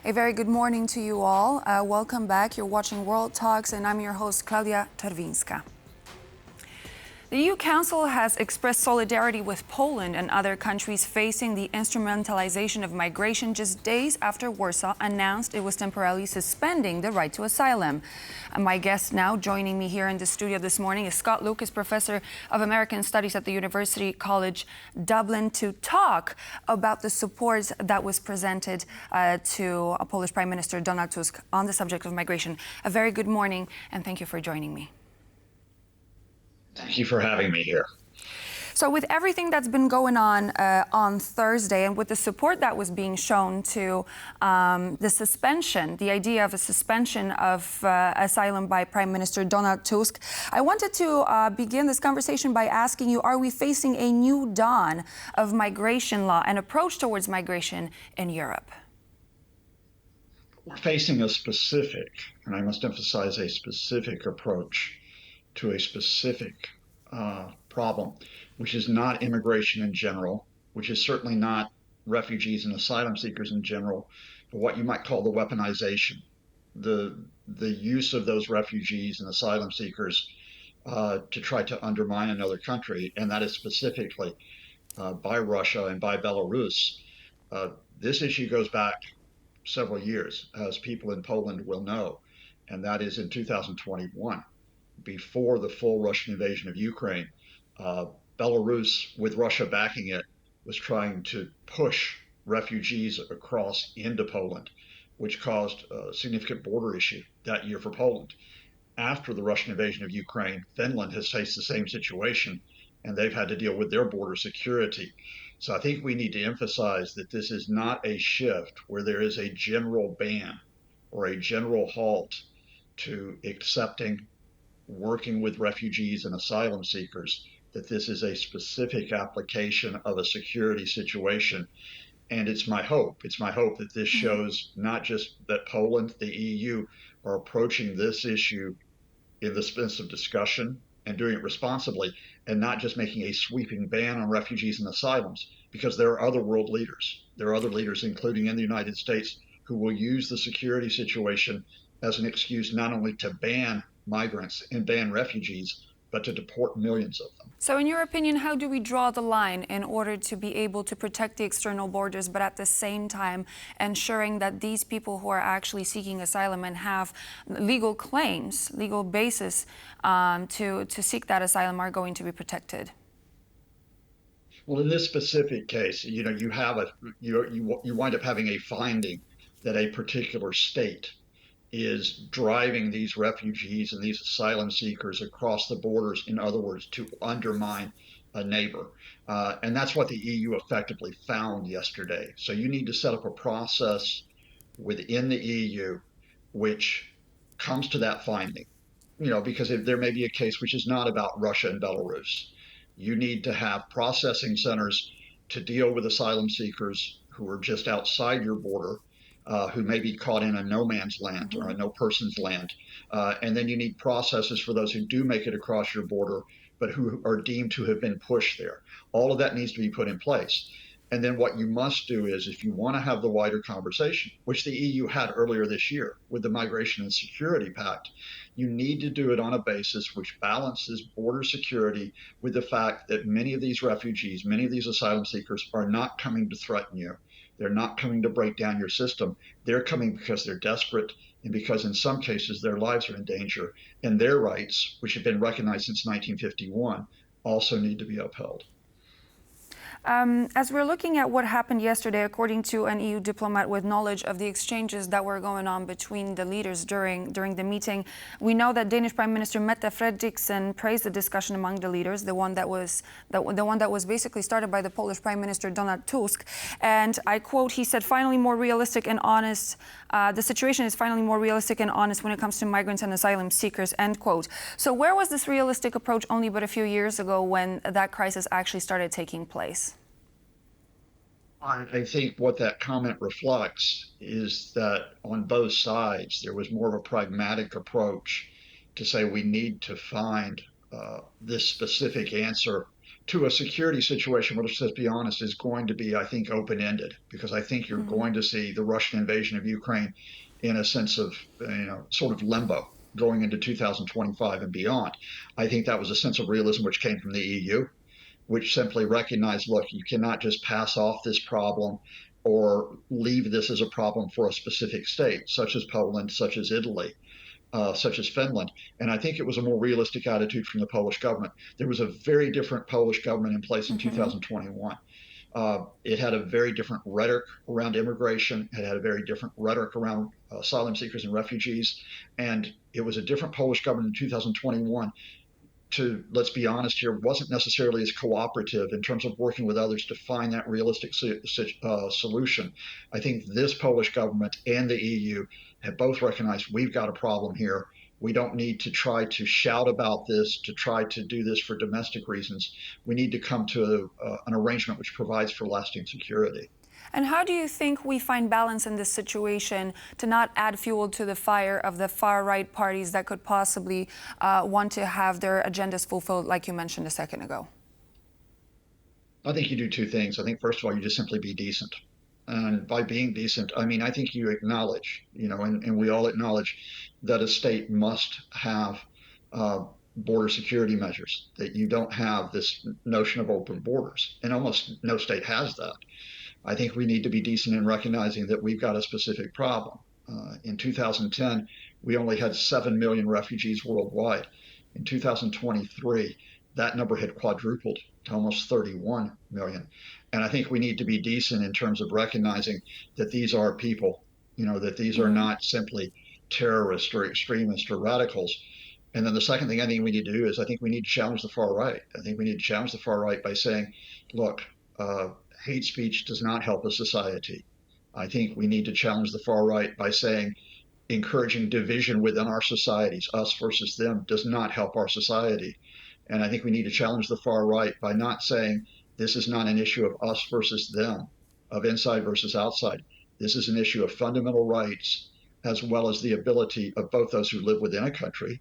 A very good morning to you all. Welcome back. You're watching World Talks, and I'm your host, Klaudia Tarwinska. The EU Council has expressed solidarity with Poland and other countries facing the instrumentalization of migration just days after Warsaw announced it was temporarily suspending the right to asylum. My guest now joining me here in the studio this morning is Scott Lucas, Professor of American Studies at the University College Dublin, to talk about the support that was presented to Polish Prime Minister Donald Tusk on the subject of migration. A very good morning, and thank you for joining me. Thank you for having me here. So with everything that's been going on Thursday, and with the support that was being shown to the suspension, the idea of a suspension of asylum by Prime Minister Donald Tusk, I wanted to begin this conversation by asking you, are we facing a new dawn of migration law and approach towards migration in Europe? We're facing a specific, and I must emphasize a specific approach to a specific problem, which is not immigration in general, which is certainly not refugees and asylum seekers in general, but what you might call the weaponization, the use of those refugees and asylum seekers to try to undermine another country, and that is specifically by Russia and by Belarus. This issue goes back several years, as people in Poland will know, and that is in 2021. Before the full Russian invasion of Ukraine, Belarus, with Russia backing it, was trying to push refugees across into Poland, which caused a significant border issue that year for Poland. After the Russian invasion of Ukraine, Finland has faced the same situation, and they've had to deal with their border security. So I think we need to emphasize that this is not a shift where there is a general ban or a general halt to accepting, working with refugees and asylum seekers, that this is a specific application of a security situation. And it's my hope that this shows not just that Poland, the EU, are approaching this issue in the space of discussion and doing it responsibly, and not just making a sweeping ban on refugees and asylums, because there are other world leaders. There are other leaders, including in the United States, who will use the security situation as an excuse not only to ban migrants and ban refugees, but to deport millions of them. So in your opinion, how do we draw the line in order to be able to protect the external borders, but at the same time ensuring that these people who are actually seeking asylum and have legal claims, legal basis to seek that asylum are going to be protected? Well, in this specific case, you wind up having a finding that a particular state is driving these refugees and these asylum seekers across the borders, in other words, to undermine a neighbor. And that's what the EU effectively found yesterday. So you need to set up a process within the EU which comes to that finding, because there may be a case which is not about Russia and Belarus. You need to have processing centers to deal with asylum seekers who are just outside your border, who may be caught in a no man's land or a no person's land. And then you need processes for those who do make it across your border, but who are deemed to have been pushed there. All of that needs to be put in place. And then what you must do is, if you want to have the wider conversation, which the EU had earlier this year with the Migration and Security Pact, you need to do it on a basis which balances border security with the fact that many of these refugees, many of these asylum seekers are not coming to threaten you. They're not coming to break down your system. They're coming because they're desperate, and because in some cases their lives are in danger, and their rights, which have been recognized since 1951, also need to be upheld. As we're looking at what happened yesterday, according to an EU diplomat with knowledge of the exchanges that were going on between the leaders during the meeting, we know that Danish Prime Minister Mette Frederiksen praised the discussion among the leaders, the one that was basically started by the Polish Prime Minister Donald Tusk. And I quote, he said, "Finally more realistic and honest. The situation is finally more realistic and honest when it comes to migrants and asylum seekers," end quote. So where was this realistic approach only but a few years ago when that crisis actually started taking place? I think what that comment reflects is that on both sides, there was more of a pragmatic approach to say we need to find this specific answer to a security situation, which, let's be honest, is going to be, I think, open-ended, because I think you're Mhm. going to see the Russian invasion of Ukraine in a sense of, sort of limbo going into 2025 and beyond. I think that was a sense of realism which came from the EU, which simply recognized, look, you cannot just pass off this problem or leave this as a problem for a specific state, such as Poland, such as Italy, such as Finland. And I think it was a more realistic attitude from the Polish government. There was a very different Polish government in place in Mhm. 2021. It had a very different rhetoric around immigration. It had a very different rhetoric around asylum seekers and refugees. And it was a different Polish government in 2021 to, let's be honest here, wasn't necessarily as cooperative in terms of working with others to find that realistic solution. I think this Polish government and the EU have both recognized we've got a problem here. We don't need to try to shout about this, to try to do this for domestic reasons. We need to come to an arrangement which provides for lasting security. And how do you think we find balance in this situation to not add fuel to the fire of the far-right parties that could possibly want to have their agendas fulfilled, like you mentioned a second ago? I think you do two things. I think, first of all, you just simply be decent. And by being decent, I mean, I think you acknowledge, and we all acknowledge that a state must have border security measures, that you don't have this notion of open borders. And almost no state has that. I think we need to be decent in recognizing that we've got a specific problem. In 2010, we only had 7 million refugees worldwide. In 2023, that number had quadrupled to almost 31 million. And I think we need to be decent in terms of recognizing that these are people, that these are Mhm. not simply terrorists or extremists or radicals. And then the second thing I think we need to do is I think we need to challenge the far right. I think we need to challenge the far right by saying, look, uh, hate speech does not help a society. I think we need to challenge the far right by saying encouraging division within our societies, us versus them, does not help our society. And I think we need to challenge the far right by not saying this is not an issue of us versus them, of inside versus outside. This is an issue of fundamental rights, as well as the ability of both those who live within a country,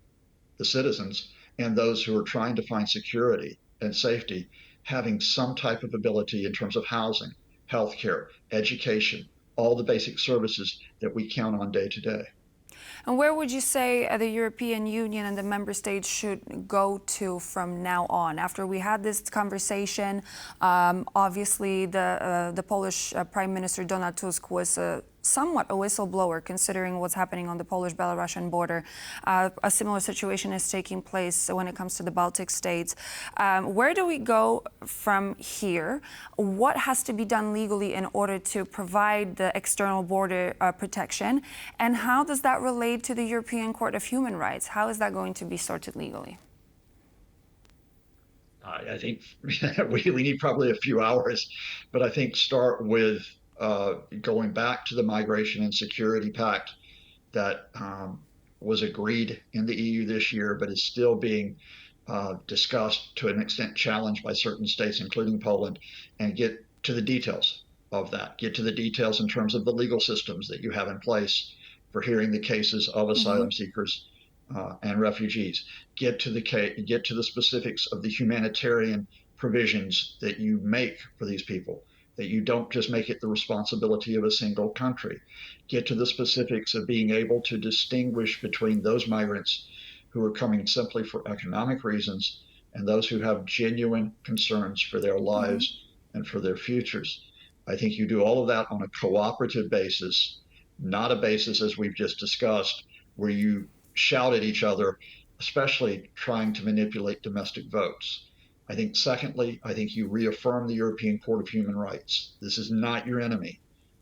the citizens, and those who are trying to find security and safety, having some type of ability in terms of housing, healthcare, education, all the basic services that we count on day to day. And where would you say the European Union and the member states should go to from now on? After we had this conversation, obviously the Polish Prime Minister Donald Tusk was somewhat a whistleblower, considering what's happening on the Polish-Belarusian border. A similar situation is taking place when it comes to the Baltic states. Where do we go from here? What has to be done legally in order to provide the external border protection? And how does that relate to the European Court of Human Rights? How is that going to be sorted legally? I think we need probably a few hours, but I think start with going back to the Migration and Security Pact that was agreed in the EU this year, but is still being discussed, to an extent challenged by certain states, including Poland, and get to the details of that. Get to the details in terms of the legal systems that you have in place for hearing the cases of Mm-hmm. asylum seekers and refugees. Get to the specifics of the humanitarian provisions that you make for these people, that you don't just make it the responsibility of a single country. Get to the specifics of being able to distinguish between those migrants who are coming simply for economic reasons and those who have genuine concerns for their Mm-hmm. lives and for their futures. I think you do all of that on a cooperative basis, not a basis, as we've just discussed, where you shout at each other, especially trying to manipulate domestic votes. I think, secondly, I think you reaffirm the European Court of Human Rights. This is not your enemy.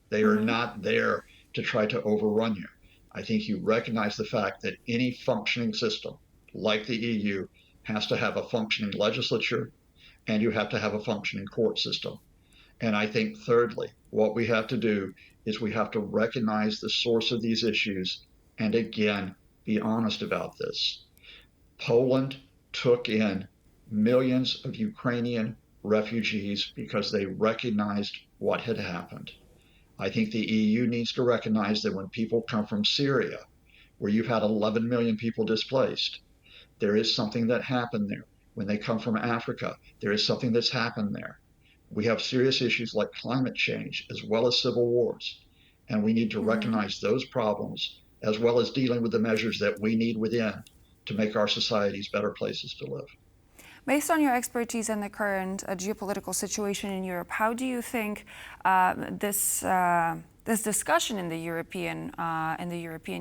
They are Mm-hmm. not there to try to overrun you. I think you recognize the fact that any functioning system, like the EU, has to have a functioning legislature and you have to have a functioning court system. And I think, thirdly, what we have to do is we have to recognize the source of these issues and, again, be honest about this. Poland took in millions of Ukrainian refugees because they recognized what had happened. I think the EU needs to recognize that when people come from Syria, where you've had 11 million people displaced, there is something that happened there. when they come from Africa. There is something that's happened there. We have serious issues like climate change as well as civil wars. And we need to recognize those problems as well as dealing with the measures that we need within to make our societies better places to live. Based on your expertise in the current geopolitical situation in Europe, how do you think this discussion in the European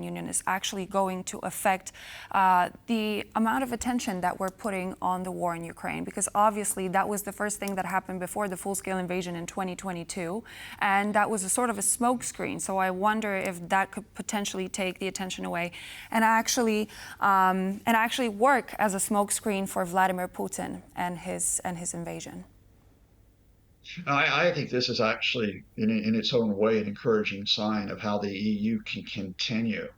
Union is actually going to affect the amount of attention that we're putting on the war in Ukraine? Because obviously that was the first thing that happened before the full-scale invasion in 2022, and that was a sort of a smokescreen. So I wonder if that could potentially take the attention away and actually work as a smokescreen for Vladimir Putin and his invasion. I think this is actually, in its own way, an encouraging sign of how the EU can continue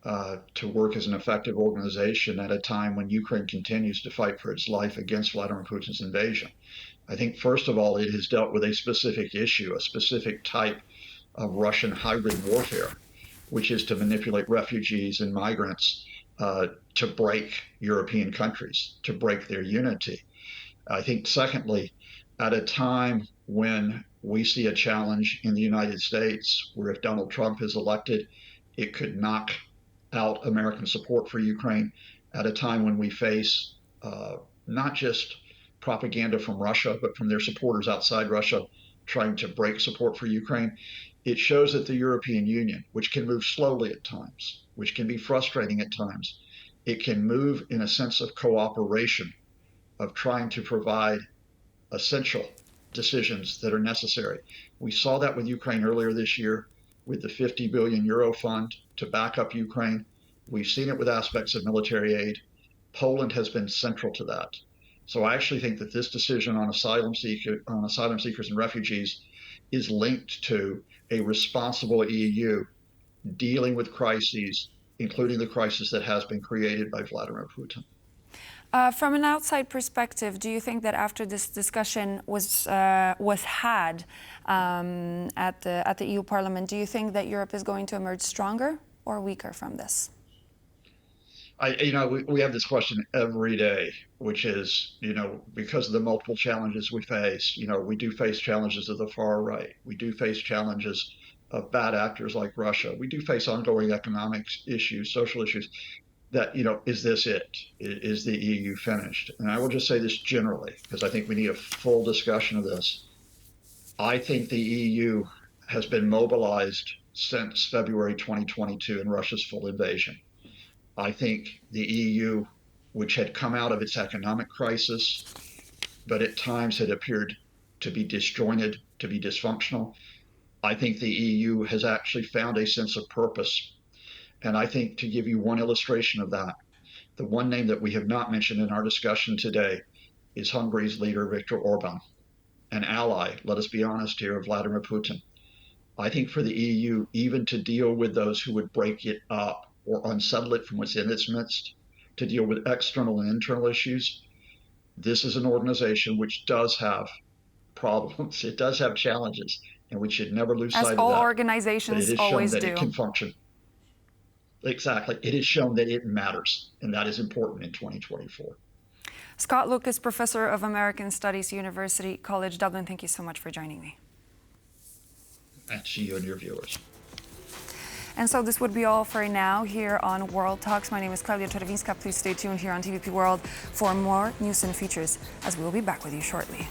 to work as an effective organization at a time when Ukraine continues to fight for its life against Vladimir Putin's invasion. I think, first of all, it has dealt with a specific issue, a specific type of Russian hybrid warfare, which is to manipulate refugees and migrants to break European countries, to break their unity. I think, secondly, at a time when we see a challenge in the United States where if Donald Trump is elected, it could knock out American support for Ukraine, at a time when we face not just propaganda from Russia, but from their supporters outside Russia trying to break support for Ukraine, it shows that the European Union, which can move slowly at times, which can be frustrating at times, it can move in a sense of cooperation, of trying to provide essential decisions that are necessary. We saw that with Ukraine earlier this year with the 50 billion euro fund to back up Ukraine. We've seen it with aspects of military aid. Poland has been central to that. So I actually think that this decision on asylum seekers and refugees is linked to a responsible EU dealing with crises, including the crisis that has been created by Vladimir Putin. From an outside perspective, do you think that after this discussion was had at the EU Parliament, do you think that Europe is going to emerge stronger or weaker from this? We have this question every day, which is, because of the multiple challenges we face, we do face challenges of the far right. We do face challenges of bad actors like Russia. We do face ongoing economic issues, social issues. That, is this it? Is the EU finished? And I will just say this generally, because I think we need a full discussion of this. I think the EU has been mobilized since February 2022 in Russia's full invasion. I think the EU, which had come out of its economic crisis, but at times had appeared to be disjointed, to be dysfunctional, I think the EU has actually found a sense of purpose. And I think, to give you one illustration of that, the one name that we have not mentioned in our discussion today is Hungary's leader, Viktor Orban, an ally, let us be honest here, of Vladimir Putin. I think for the EU, even to deal with those who would break it up or unsettle it from within its midst, to deal with external and internal issues, this is an organization which does have problems. It does have challenges, and we should never lose sight of that. As all organizations always do. It has shown that it can function. Exactly. It has shown that it matters, and that is important in 2024. Scott Lucas, Professor of American Studies, University College Dublin, thank you so much for joining me. And to you and your viewers. And so this would be all for now here on World Talks. My name is Klaudia Czerwińska. Please stay tuned here on TVP World for more news and features, as we will be back with you shortly.